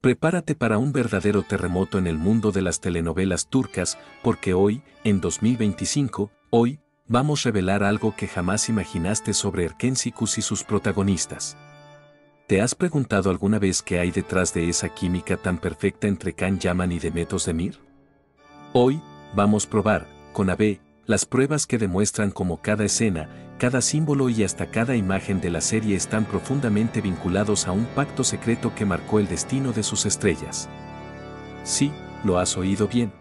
Prepárate para un verdadero terremoto en el mundo de las telenovelas turcas, porque hoy, en 2025, vamos a revelar algo que jamás imaginaste sobre Erkensikus y sus protagonistas. ¿Te has preguntado alguna vez qué hay detrás de esa química tan perfecta entre Can Yaman y Demet Özdemir? Hoy, vamos a probar, con AB, las pruebas que demuestran cómo cada escena, cada símbolo y hasta cada imagen de la serie están profundamente vinculados a un pacto secreto que marcó el destino de sus estrellas. Sí, lo has oído bien.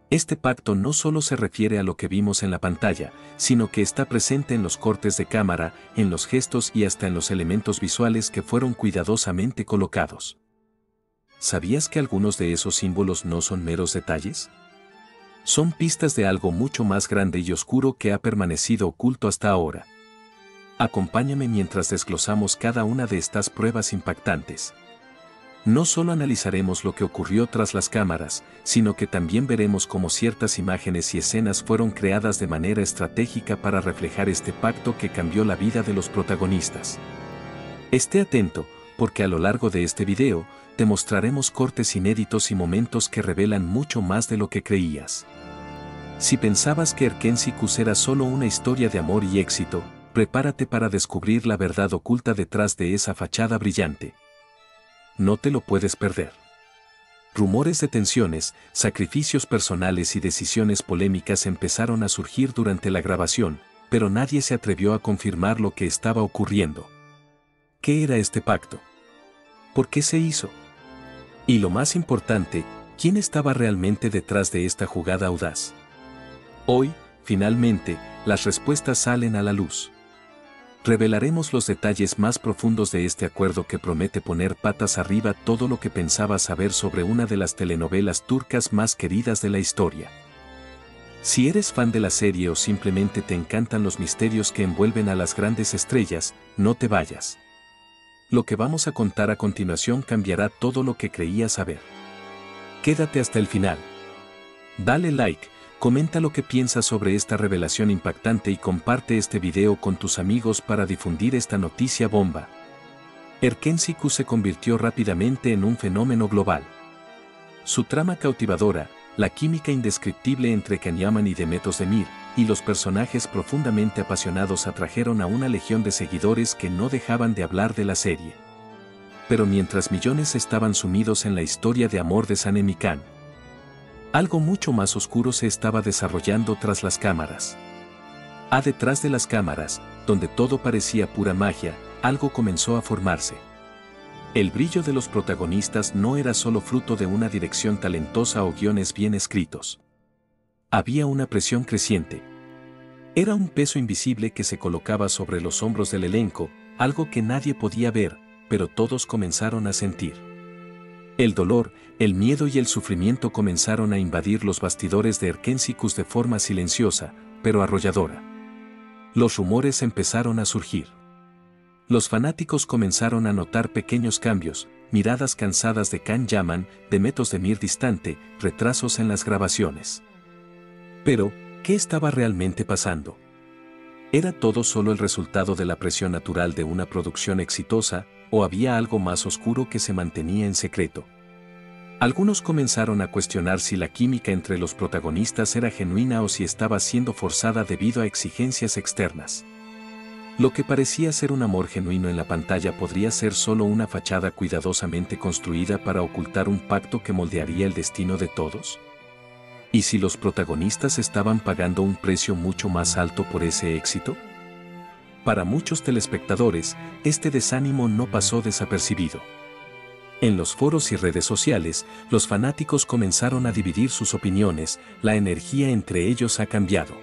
Este pacto no solo se refiere a lo que vimos en la pantalla, sino que está presente en los cortes de cámara, en los gestos y hasta en los elementos visuales que fueron cuidadosamente colocados. ¿Sabías que algunos de esos símbolos no son meros detalles? Son pistas de algo mucho más grande y oscuro que ha permanecido oculto hasta ahora. Acompáñame mientras desglosamos cada una de estas pruebas impactantes. No solo analizaremos lo que ocurrió tras las cámaras, sino que también veremos cómo ciertas imágenes y escenas fueron creadas de manera estratégica para reflejar este pacto que cambió la vida de los protagonistas. Esté atento, porque a lo largo de este video, te mostraremos cortes inéditos y momentos que revelan mucho más de lo que creías. Si pensabas que Erkensikus era solo una historia de amor y éxito, prepárate para descubrir la verdad oculta detrás de esa fachada brillante. No te lo puedes perder. Rumores de tensiones, sacrificios personales y decisiones polémicas empezaron a surgir durante la grabación, pero nadie se atrevió a confirmar lo que estaba ocurriendo. ¿Qué era este pacto? ¿Por qué se hizo? Y lo más importante, ¿quién estaba realmente detrás de esta jugada audaz? Hoy, finalmente, las respuestas salen a la luz. Revelaremos los detalles más profundos de este acuerdo que promete poner patas arriba todo lo que pensabas saber sobre una de las telenovelas turcas más queridas de la historia. Si eres fan de la serie o simplemente te encantan los misterios que envuelven a las grandes estrellas, no te vayas. Lo que vamos a contar a continuación cambiará todo lo que creías saber. Quédate hasta el final. Dale like, comenta lo que piensas sobre esta revelación impactante y comparte este video con tus amigos para difundir esta noticia bomba. Erkensikus se convirtió rápidamente en un fenómeno global. Su trama cautivadora, la química indescriptible entre Can Yaman y Demet Özdemir, y los personajes profundamente apasionados atrajeron a una legión de seguidores que no dejaban de hablar de la serie. Pero mientras millones estaban sumidos en la historia de amor de Sanem y Can, algo mucho más oscuro se estaba desarrollando tras las cámaras. Detrás de las cámaras, donde todo parecía pura magia, algo comenzó a formarse. El brillo de los protagonistas no era solo fruto de una dirección talentosa o guiones bien escritos. Había una presión creciente. Era un peso invisible que se colocaba sobre los hombros del elenco, algo que nadie podía ver, pero todos comenzaron a sentir. El dolor, el miedo y el sufrimiento comenzaron a invadir los bastidores de Erkensikus de forma silenciosa, pero arrolladora. Los rumores empezaron a surgir. Los fanáticos comenzaron a notar pequeños cambios, miradas cansadas de Can Yaman, Demet Özdemir distante, retrasos en las grabaciones. Pero, ¿qué estaba realmente pasando? ¿Era todo solo el resultado de la presión natural de una producción exitosa, o había algo más oscuro que se mantenía en secreto? Algunos comenzaron a cuestionar si la química entre los protagonistas era genuina o si estaba siendo forzada debido a exigencias externas. Lo que parecía ser un amor genuino en la pantalla podría ser solo una fachada cuidadosamente construida para ocultar un pacto que moldearía el destino de todos. ¿Y si los protagonistas estaban pagando un precio mucho más alto por ese éxito? Para muchos telespectadores, este desánimo no pasó desapercibido. En los foros y redes sociales, los fanáticos comenzaron a dividir sus opiniones, la energía entre ellos ha cambiado.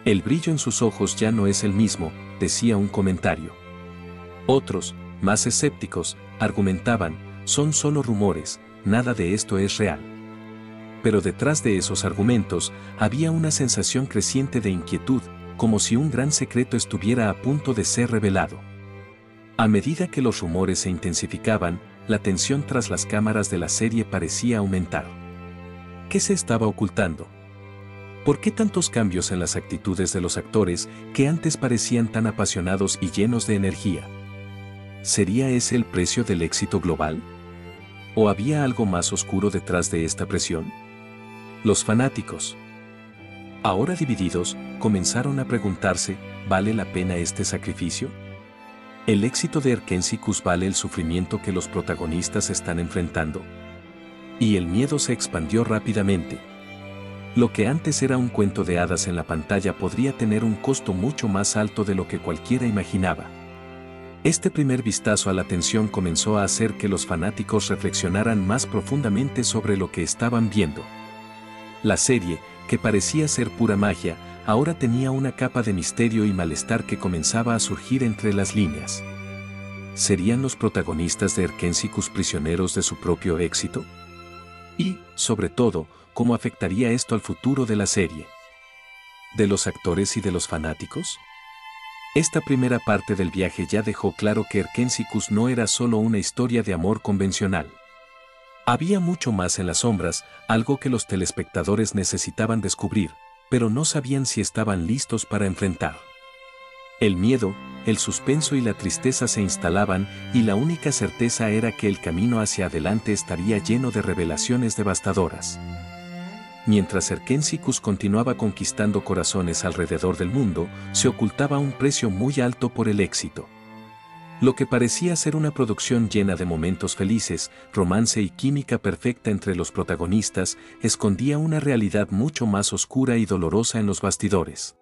El brillo en sus ojos ya no es el mismo, decía un comentario. Otros, más escépticos, argumentaban, son solo rumores, nada de esto es real. Pero detrás de esos argumentos, había una sensación creciente de inquietud, como si un gran secreto estuviera a punto de ser revelado. A medida que los rumores se intensificaban, la tensión tras las cámaras de la serie parecía aumentar. ¿Qué se estaba ocultando? ¿Por qué tantos cambios en las actitudes de los actores que antes parecían tan apasionados y llenos de energía? ¿Sería ese el precio del éxito global? ¿O había algo más oscuro detrás de esta presión? Los fanáticos, ahora divididos, comenzaron a preguntarse, ¿vale la pena este sacrificio? ¿El éxito de Erkensicus vale el sufrimiento que los protagonistas están enfrentando? Y el miedo se expandió rápidamente. Lo que antes era un cuento de hadas en la pantalla podría tener un costo mucho más alto de lo que cualquiera imaginaba. Este primer vistazo a la tensión comenzó a hacer que los fanáticos reflexionaran más profundamente sobre lo que estaban viendo. La serie, que parecía ser pura magia, ahora tenía una capa de misterio y malestar que comenzaba a surgir entre las líneas. ¿Serían los protagonistas de Erkensicus prisioneros de su propio éxito? Y, sobre todo, ¿cómo afectaría esto al futuro de la serie? ¿De los actores y de los fanáticos? Esta primera parte del viaje ya dejó claro que Erkensicus no era solo una historia de amor convencional. Había mucho más en las sombras, algo que los telespectadores necesitaban descubrir, pero no sabían si estaban listos para enfrentar. El miedo, el suspenso y la tristeza se instalaban, y la única certeza era que el camino hacia adelante estaría lleno de revelaciones devastadoras. Mientras Erkensicus continuaba conquistando corazones alrededor del mundo, se ocultaba un precio muy alto por el éxito. Lo que parecía ser una producción llena de momentos felices, romance y química perfecta entre los protagonistas, escondía una realidad mucho más oscura y dolorosa en los bastidores.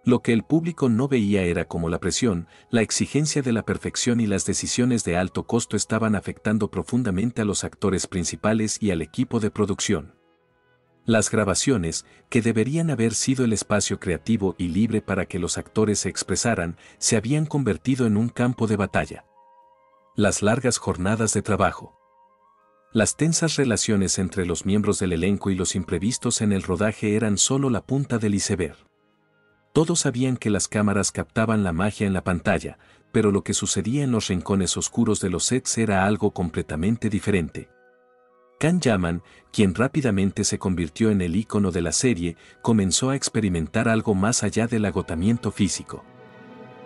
Lo que el público no veía era cómo la presión, la exigencia de la perfección y las decisiones de alto costo estaban afectando profundamente a los actores principales y al equipo de producción. Las grabaciones, que deberían haber sido el espacio creativo y libre para que los actores se expresaran, se habían convertido en un campo de batalla. Las largas jornadas de trabajo. Las tensas relaciones entre los miembros del elenco y los imprevistos en el rodaje eran solo la punta del iceberg. Todos sabían que las cámaras captaban la magia en la pantalla, pero lo que sucedía en los rincones oscuros de los sets era algo completamente diferente. Can Yaman, quien rápidamente se convirtió en el ícono de la serie, comenzó a experimentar algo más allá del agotamiento físico.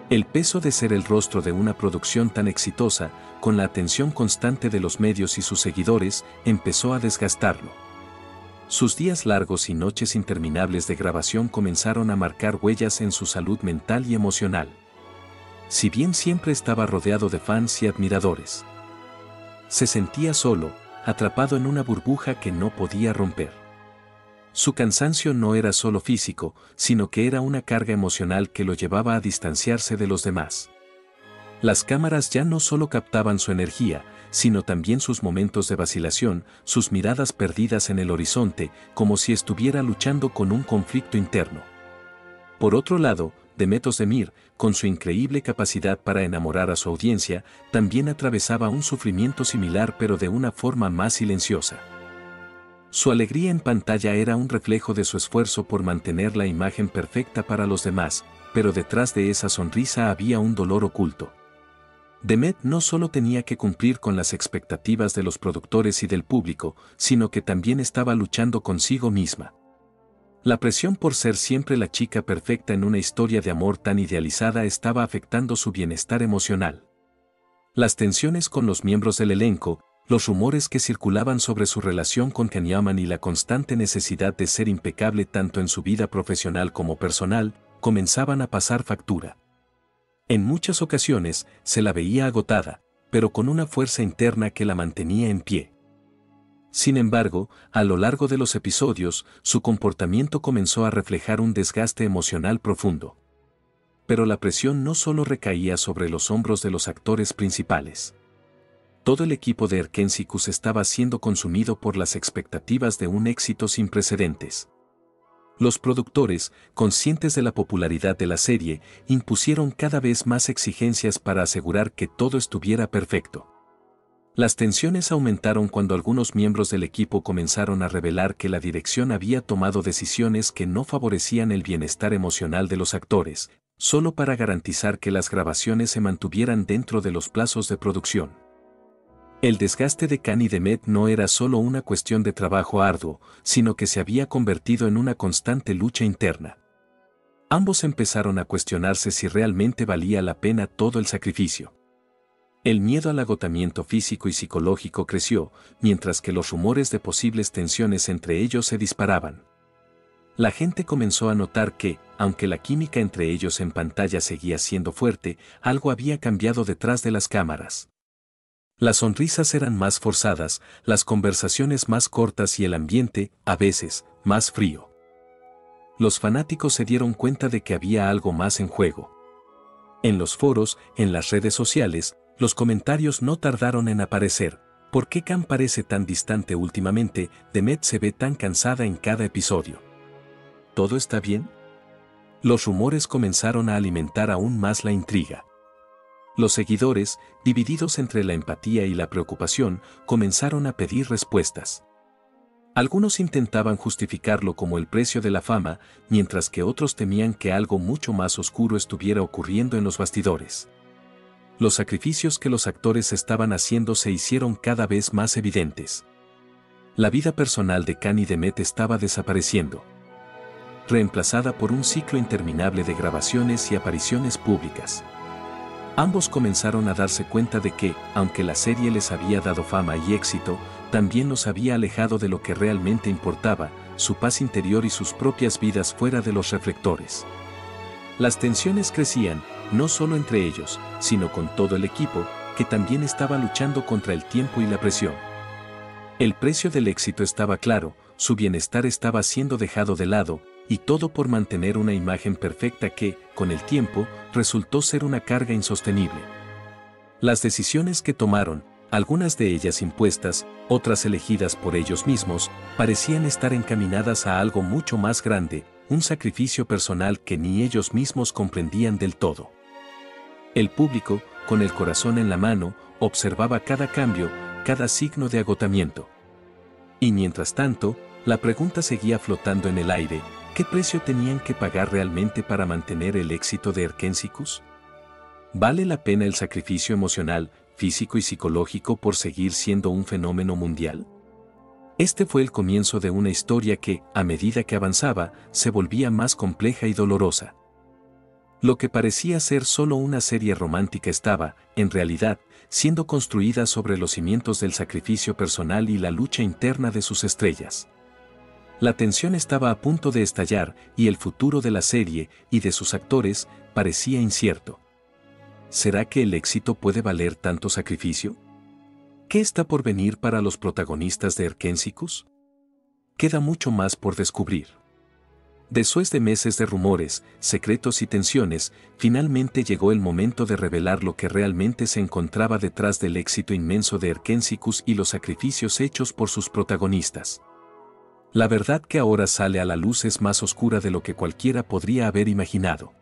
El peso de ser el rostro de una producción tan exitosa, con la atención constante de los medios y sus seguidores, empezó a desgastarlo. Sus días largos y noches interminables de grabación comenzaron a marcar huellas en su salud mental y emocional. Si bien siempre estaba rodeado de fans y admiradores, se sentía solo, atrapado en una burbuja que no podía romper. Su cansancio no era solo físico, sino que era una carga emocional que lo llevaba a distanciarse de los demás. Las cámaras ya no solo captaban su energía, sino también sus momentos de vacilación, sus miradas perdidas en el horizonte, como si estuviera luchando con un conflicto interno. Por otro lado, Demet Özdemir, con su increíble capacidad para enamorar a su audiencia, también atravesaba un sufrimiento similar pero de una forma más silenciosa. Su alegría en pantalla era un reflejo de su esfuerzo por mantener la imagen perfecta para los demás, pero detrás de esa sonrisa había un dolor oculto. Demet no solo tenía que cumplir con las expectativas de los productores y del público, sino que también estaba luchando consigo misma. La presión por ser siempre la chica perfecta en una historia de amor tan idealizada estaba afectando su bienestar emocional. Las tensiones con los miembros del elenco, los rumores que circulaban sobre su relación con Can Yaman y la constante necesidad de ser impecable tanto en su vida profesional como personal, comenzaban a pasar factura. En muchas ocasiones, se la veía agotada, pero con una fuerza interna que la mantenía en pie. Sin embargo, a lo largo de los episodios, su comportamiento comenzó a reflejar un desgaste emocional profundo. Pero la presión no solo recaía sobre los hombros de los actores principales. Todo el equipo de Erkensicus estaba siendo consumido por las expectativas de un éxito sin precedentes. Los productores, conscientes de la popularidad de la serie, impusieron cada vez más exigencias para asegurar que todo estuviera perfecto. Las tensiones aumentaron cuando algunos miembros del equipo comenzaron a revelar que la dirección había tomado decisiones que no favorecían el bienestar emocional de los actores, solo para garantizar que las grabaciones se mantuvieran dentro de los plazos de producción. El desgaste de Can y Demet no era solo una cuestión de trabajo arduo, sino que se había convertido en una constante lucha interna. Ambos empezaron a cuestionarse si realmente valía la pena todo el sacrificio. El miedo al agotamiento físico y psicológico creció, mientras que los rumores de posibles tensiones entre ellos se disparaban. La gente comenzó a notar que, aunque la química entre ellos en pantalla seguía siendo fuerte, algo había cambiado detrás de las cámaras. Las sonrisas eran más forzadas, las conversaciones más cortas y el ambiente, a veces, más frío. Los fanáticos se dieron cuenta de que había algo más en juego. En los foros, en las redes sociales, los comentarios no tardaron en aparecer. ¿Por qué Cam parece tan distante últimamente? Demet se ve tan cansada en cada episodio. ¿Todo está bien? Los rumores comenzaron a alimentar aún más la intriga. Los seguidores, divididos entre la empatía y la preocupación, comenzaron a pedir respuestas. Algunos intentaban justificarlo como el precio de la fama, mientras que otros temían que algo mucho más oscuro estuviera ocurriendo en los bastidores. Los sacrificios que los actores estaban haciendo se hicieron cada vez más evidentes. La vida personal de Can y Demet estaba desapareciendo, reemplazada por un ciclo interminable de grabaciones y apariciones públicas. Ambos comenzaron a darse cuenta de que, aunque la serie les había dado fama y éxito, también los había alejado de lo que realmente importaba, su paz interior y sus propias vidas fuera de los reflectores. Las tensiones crecían, no solo entre ellos, sino con todo el equipo, que también estaba luchando contra el tiempo y la presión. El precio del éxito estaba claro, su bienestar estaba siendo dejado de lado, y todo por mantener una imagen perfecta que, con el tiempo, resultó ser una carga insostenible. Las decisiones que tomaron, algunas de ellas impuestas, otras elegidas por ellos mismos, parecían estar encaminadas a algo mucho más grande, un sacrificio personal que ni ellos mismos comprendían del todo. El público, con el corazón en la mano, observaba cada cambio, cada signo de agotamiento. Y mientras tanto, la pregunta seguía flotando en el aire: ¿qué precio tenían que pagar realmente para mantener el éxito de Erkensicus? ¿Vale la pena el sacrificio emocional, físico y psicológico por seguir siendo un fenómeno mundial? Este fue el comienzo de una historia que, a medida que avanzaba, se volvía más compleja y dolorosa. Lo que parecía ser solo una serie romántica estaba, en realidad, siendo construida sobre los cimientos del sacrificio personal y la lucha interna de sus estrellas. La tensión estaba a punto de estallar y el futuro de la serie y de sus actores parecía incierto. ¿Será que el éxito puede valer tanto sacrificio? ¿Qué está por venir para los protagonistas de Erkensicus? Queda mucho más por descubrir. Después de meses de rumores, secretos y tensiones, finalmente llegó el momento de revelar lo que realmente se encontraba detrás del éxito inmenso de Erkensicus y los sacrificios hechos por sus protagonistas. La verdad que ahora sale a la luz es más oscura de lo que cualquiera podría haber imaginado.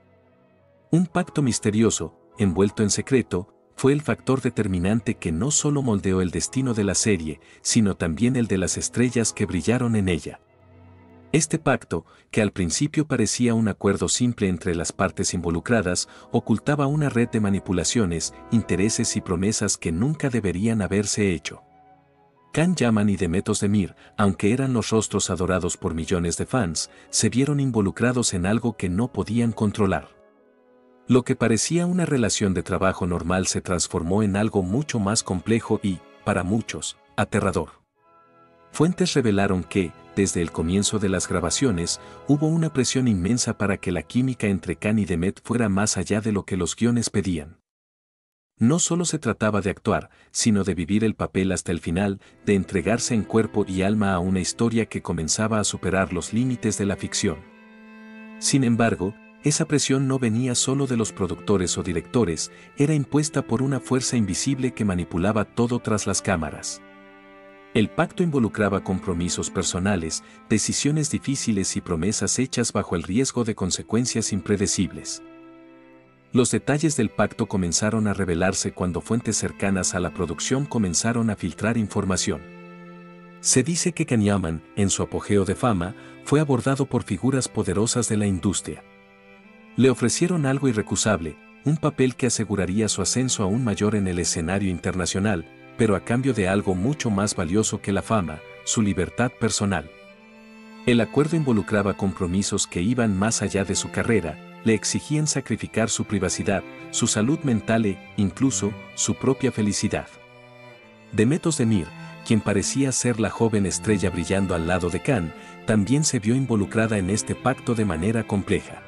Un pacto misterioso, envuelto en secreto, fue el factor determinante que no solo moldeó el destino de la serie, sino también el de las estrellas que brillaron en ella. Este pacto, que al principio parecía un acuerdo simple entre las partes involucradas, ocultaba una red de manipulaciones, intereses y promesas que nunca deberían haberse hecho. Can Yaman y Demet Özdemir, aunque eran los rostros adorados por millones de fans, se vieron involucrados en algo que no podían controlar. Lo que parecía una relación de trabajo normal se transformó en algo mucho más complejo y, para muchos, aterrador. Fuentes revelaron que, desde el comienzo de las grabaciones, hubo una presión inmensa para que la química entre Can y Demet fuera más allá de lo que los guiones pedían. No solo se trataba de actuar, sino de vivir el papel hasta el final, de entregarse en cuerpo y alma a una historia que comenzaba a superar los límites de la ficción. Sin embargo, esa presión no venía solo de los productores o directores, era impuesta por una fuerza invisible que manipulaba todo tras las cámaras. El pacto involucraba compromisos personales, decisiones difíciles y promesas hechas bajo el riesgo de consecuencias impredecibles. Los detalles del pacto comenzaron a revelarse cuando fuentes cercanas a la producción comenzaron a filtrar información. Se dice que Can Yaman, en su apogeo de fama, fue abordado por figuras poderosas de la industria. Le ofrecieron algo irrecusable, un papel que aseguraría su ascenso aún mayor en el escenario internacional, pero a cambio de algo mucho más valioso que la fama, su libertad personal. El acuerdo involucraba compromisos que iban más allá de su carrera, le exigían sacrificar su privacidad, su salud mental e, incluso, su propia felicidad. Demet Özdemir, quien parecía ser la joven estrella brillando al lado de Can, también se vio involucrada en este pacto de manera compleja.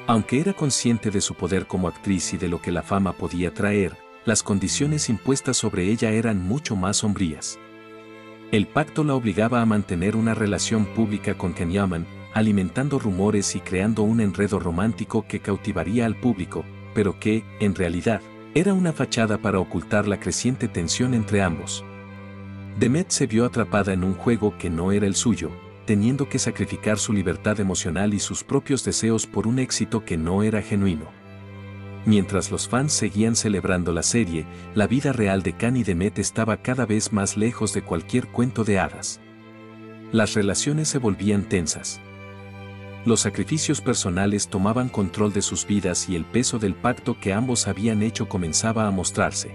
Aunque era consciente de su poder como actriz y de lo que la fama podía traer, las condiciones impuestas sobre ella eran mucho más sombrías. El pacto la obligaba a mantener una relación pública con Can Yaman, alimentando rumores y creando un enredo romántico que cautivaría al público, pero que, en realidad, era una fachada para ocultar la creciente tensión entre ambos. Demet se vio atrapada en un juego que no era el suyo, teniendo que sacrificar su libertad emocional y sus propios deseos por un éxito que no era genuino. Mientras los fans seguían celebrando la serie, la vida real de Can y Demet estaba cada vez más lejos de cualquier cuento de hadas. Las relaciones se volvían tensas. Los sacrificios personales tomaban control de sus vidas y el peso del pacto que ambos habían hecho comenzaba a mostrarse.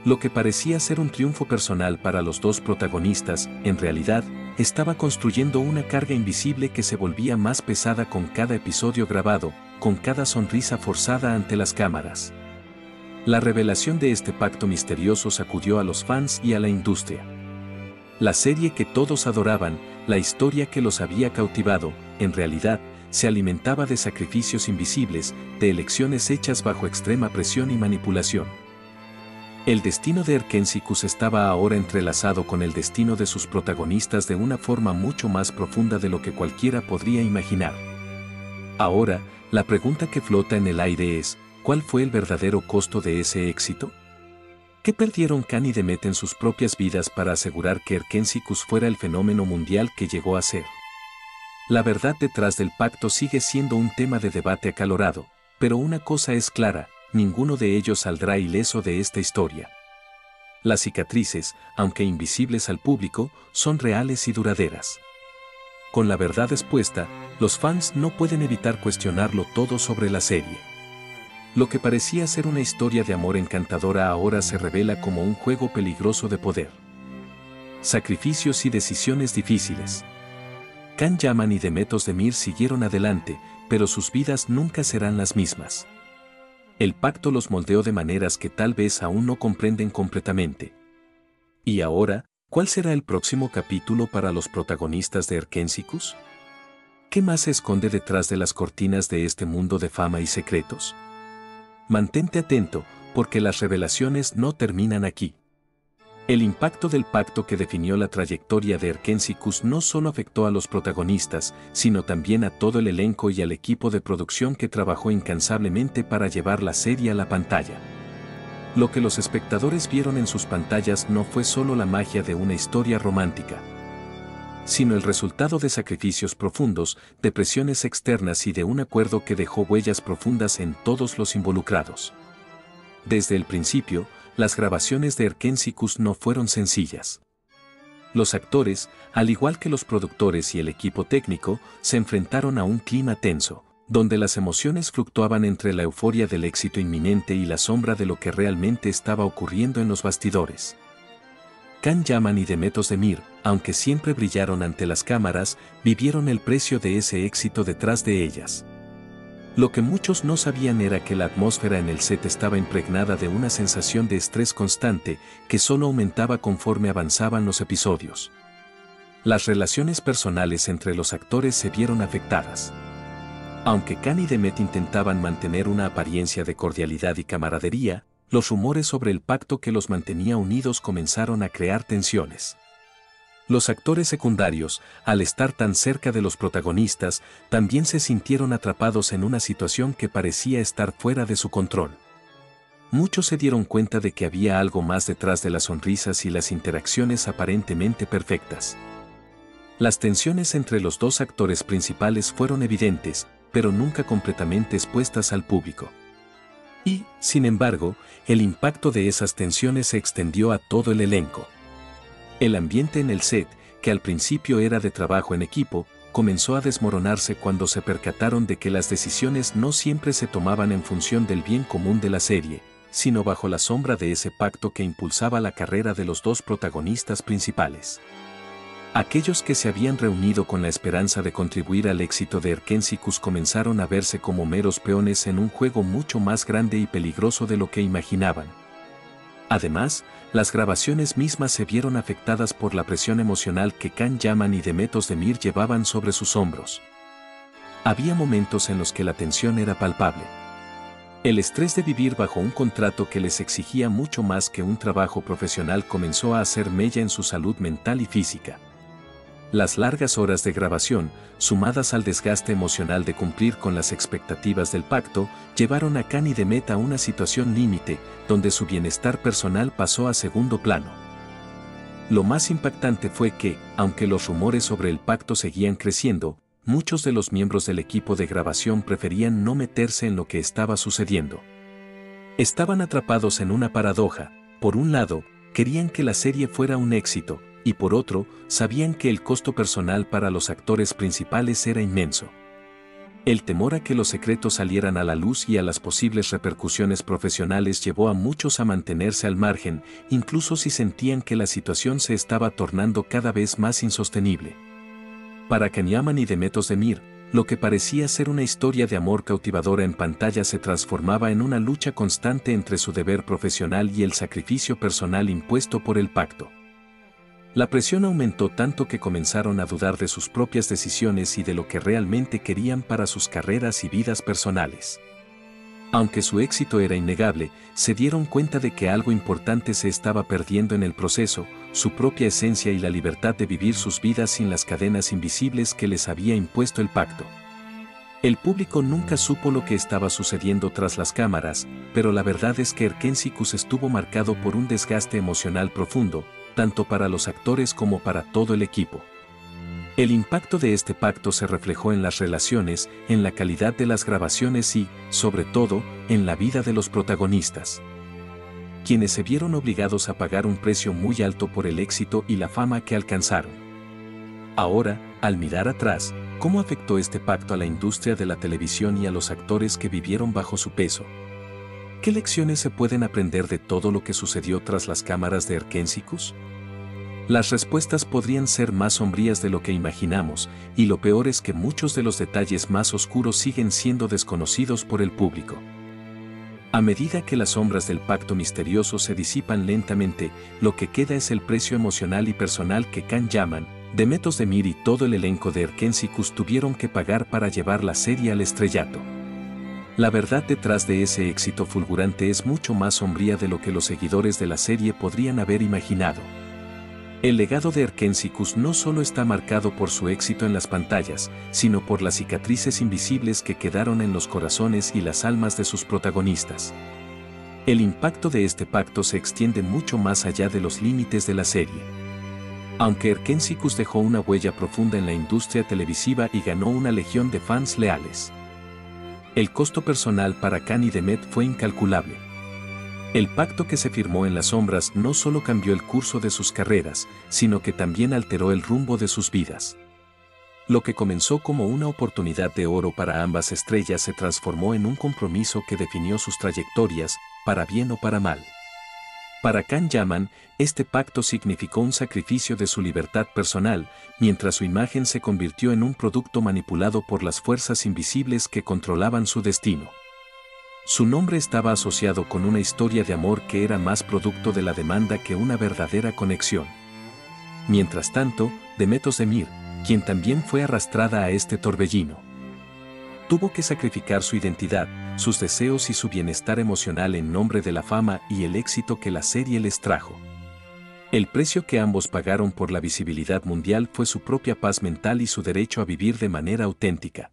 Lo que parecía ser un triunfo personal para los dos protagonistas, en realidad, estaba construyendo una carga invisible que se volvía más pesada con cada episodio grabado, con cada sonrisa forzada ante las cámaras. La revelación de este pacto misterioso sacudió a los fans y a la industria. La serie que todos adoraban, la historia que los había cautivado, en realidad, se alimentaba de sacrificios invisibles, de elecciones hechas bajo extrema presión y manipulación. El destino de Erkensicus estaba ahora entrelazado con el destino de sus protagonistas de una forma mucho más profunda de lo que cualquiera podría imaginar. Ahora, la pregunta que flota en el aire es, ¿cuál fue el verdadero costo de ese éxito? ¿Qué perdieron Can y Demet en sus propias vidas para asegurar que Erkensicus fuera el fenómeno mundial que llegó a ser? La verdad detrás del pacto sigue siendo un tema de debate acalorado, pero una cosa es clara, ninguno de ellos saldrá ileso de esta historia. Las cicatrices, aunque invisibles al público, son reales y duraderas. Con la verdad expuesta, los fans no pueden evitar cuestionarlo todo sobre la serie. Lo que parecía ser una historia de amor encantadora ahora se revela como un juego peligroso de poder. Sacrificios y decisiones difíciles. Can Yaman y Demet Özdemir siguieron adelante, pero sus vidas nunca serán las mismas. El pacto los moldeó de maneras que tal vez aún no comprenden completamente. Y ahora, ¿cuál será el próximo capítulo para los protagonistas de Erkensicus? ¿Qué más se esconde detrás de las cortinas de este mundo de fama y secretos? Mantente atento, porque las revelaciones no terminan aquí. El impacto del pacto que definió la trayectoria de Erkensicus no solo afectó a los protagonistas, sino también a todo el elenco y al equipo de producción que trabajó incansablemente para llevar la serie a la pantalla. Lo que los espectadores vieron en sus pantallas no fue solo la magia de una historia romántica, sino el resultado de sacrificios profundos, de presiones externas y de un acuerdo que dejó huellas profundas en todos los involucrados. Desde el principio, las grabaciones de Erkensicus no fueron sencillas. Los actores, al igual que los productores y el equipo técnico, se enfrentaron a un clima tenso, donde las emociones fluctuaban entre la euforia del éxito inminente y la sombra de lo que realmente estaba ocurriendo en los bastidores. Can Yaman y Demet Özdemir, aunque siempre brillaron ante las cámaras, vivieron el precio de ese éxito detrás de ellas. Lo que muchos no sabían era que la atmósfera en el set estaba impregnada de una sensación de estrés constante que solo aumentaba conforme avanzaban los episodios. Las relaciones personales entre los actores se vieron afectadas. Aunque Can y Demet intentaban mantener una apariencia de cordialidad y camaradería, los rumores sobre el pacto que los mantenía unidos comenzaron a crear tensiones. Los actores secundarios, al estar tan cerca de los protagonistas, también se sintieron atrapados en una situación que parecía estar fuera de su control. Muchos se dieron cuenta de que había algo más detrás de las sonrisas y las interacciones aparentemente perfectas. Las tensiones entre los dos actores principales fueron evidentes, pero nunca completamente expuestas al público. Y, sin embargo, el impacto de esas tensiones se extendió a todo el elenco. El ambiente en el set, que al principio era de trabajo en equipo, comenzó a desmoronarse cuando se percataron de que las decisiones no siempre se tomaban en función del bien común de la serie, sino bajo la sombra de ese pacto que impulsaba la carrera de los dos protagonistas principales. Aquellos que se habían reunido con la esperanza de contribuir al éxito de Erkensicus comenzaron a verse como meros peones en un juego mucho más grande y peligroso de lo que imaginaban. Además, las grabaciones mismas se vieron afectadas por la presión emocional que Can Yaman y Demet Özdemir llevaban sobre sus hombros. Había momentos en los que la tensión era palpable. El estrés de vivir bajo un contrato que les exigía mucho más que un trabajo profesional comenzó a hacer mella en su salud mental y física. Las largas horas de grabación, sumadas al desgaste emocional de cumplir con las expectativas del pacto, llevaron a Can y Demet a una situación límite, donde su bienestar personal pasó a segundo plano. Lo más impactante fue que, aunque los rumores sobre el pacto seguían creciendo, muchos de los miembros del equipo de grabación preferían no meterse en lo que estaba sucediendo. Estaban atrapados en una paradoja. Por un lado, querían que la serie fuera un éxito, y por otro, sabían que el costo personal para los actores principales era inmenso. El temor a que los secretos salieran a la luz y a las posibles repercusiones profesionales llevó a muchos a mantenerse al margen, incluso si sentían que la situación se estaba tornando cada vez más insostenible. Para Can Yaman y Demet Özdemir, lo que parecía ser una historia de amor cautivadora en pantalla se transformaba en una lucha constante entre su deber profesional y el sacrificio personal impuesto por el pacto. La presión aumentó tanto que comenzaron a dudar de sus propias decisiones y de lo que realmente querían para sus carreras y vidas personales. Aunque su éxito era innegable, se dieron cuenta de que algo importante se estaba perdiendo en el proceso, su propia esencia y la libertad de vivir sus vidas sin las cadenas invisibles que les había impuesto el pacto. El público nunca supo lo que estaba sucediendo tras las cámaras, pero la verdad es que Erkensicus estuvo marcado por un desgaste emocional profundo, tanto para los actores como para todo el equipo. El impacto de este pacto se reflejó en las relaciones, en la calidad de las grabaciones y, sobre todo, en la vida de los protagonistas, quienes se vieron obligados a pagar un precio muy alto por el éxito y la fama que alcanzaron. Ahora, al mirar atrás, ¿cómo afectó este pacto a la industria de la televisión y a los actores que vivieron bajo su peso? ¿Qué lecciones se pueden aprender de todo lo que sucedió tras las cámaras de Erkensicus? Las respuestas podrían ser más sombrías de lo que imaginamos, y lo peor es que muchos de los detalles más oscuros siguen siendo desconocidos por el público. A medida que las sombras del pacto misterioso se disipan lentamente, lo que queda es el precio emocional y personal que Can Yaman, Demet Özdemir y todo el elenco de Erkensicus tuvieron que pagar para llevar la serie al estrellato. La verdad detrás de ese éxito fulgurante es mucho más sombría de lo que los seguidores de la serie podrían haber imaginado. El legado de Erkensicus no solo está marcado por su éxito en las pantallas, sino por las cicatrices invisibles que quedaron en los corazones y las almas de sus protagonistas. El impacto de este pacto se extiende mucho más allá de los límites de la serie. Aunque Erkensicus dejó una huella profunda en la industria televisiva y ganó una legión de fans leales, el costo personal para Can y Demet fue incalculable. El pacto que se firmó en las sombras no solo cambió el curso de sus carreras, sino que también alteró el rumbo de sus vidas. Lo que comenzó como una oportunidad de oro para ambas estrellas se transformó en un compromiso que definió sus trayectorias, para bien o para mal. Para Can Yaman, este pacto significó un sacrificio de su libertad personal, mientras su imagen se convirtió en un producto manipulado por las fuerzas invisibles que controlaban su destino. Su nombre estaba asociado con una historia de amor que era más producto de la demanda que una verdadera conexión. Mientras tanto, Demet Özdemir, quien también fue arrastrada a este torbellino, tuvo que sacrificar su identidad, sus deseos y su bienestar emocional en nombre de la fama y el éxito que la serie les trajo. El precio que ambos pagaron por la visibilidad mundial fue su propia paz mental y su derecho a vivir de manera auténtica.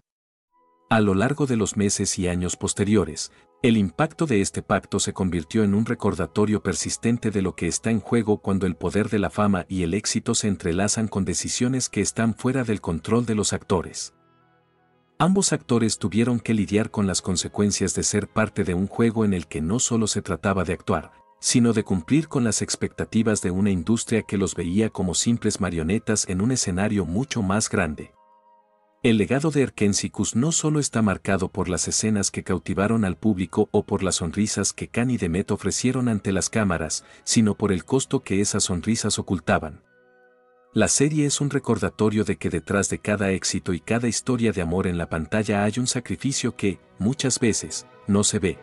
A lo largo de los meses y años posteriores, el impacto de este pacto se convirtió en un recordatorio persistente de lo que está en juego cuando el poder de la fama y el éxito se entrelazan con decisiones que están fuera del control de los actores. Ambos actores tuvieron que lidiar con las consecuencias de ser parte de un juego en el que no solo se trataba de actuar, sino de cumplir con las expectativas de una industria que los veía como simples marionetas en un escenario mucho más grande. El legado de Erkensicus no solo está marcado por las escenas que cautivaron al público o por las sonrisas que Can y Demet ofrecieron ante las cámaras, sino por el costo que esas sonrisas ocultaban. La serie es un recordatorio de que detrás de cada éxito y cada historia de amor en la pantalla hay un sacrificio que, muchas veces, no se ve.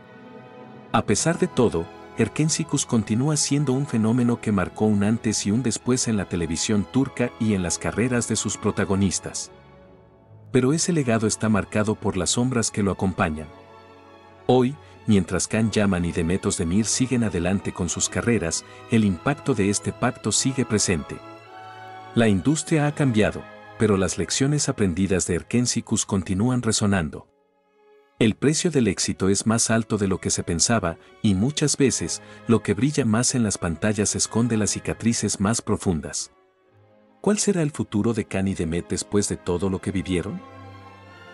A pesar de todo, Erkenci continúa siendo un fenómeno que marcó un antes y un después en la televisión turca y en las carreras de sus protagonistas. Pero ese legado está marcado por las sombras que lo acompañan. Hoy, mientras Can Yaman y Demet Özdemir siguen adelante con sus carreras, el impacto de este pacto sigue presente. La industria ha cambiado, pero las lecciones aprendidas de Erkenci continúan resonando. El precio del éxito es más alto de lo que se pensaba, y muchas veces, lo que brilla más en las pantallas esconde las cicatrices más profundas. ¿Cuál será el futuro de Can y Demet después de todo lo que vivieron?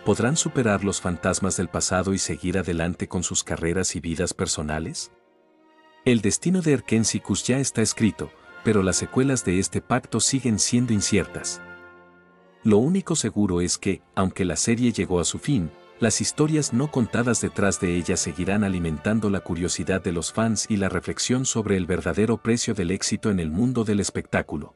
¿Podrán superar los fantasmas del pasado y seguir adelante con sus carreras y vidas personales? El destino de Erkenci ya está escrito, pero las secuelas de este pacto siguen siendo inciertas. Lo único seguro es que, aunque la serie llegó a su fin, las historias no contadas detrás de ella seguirán alimentando la curiosidad de los fans y la reflexión sobre el verdadero precio del éxito en el mundo del espectáculo.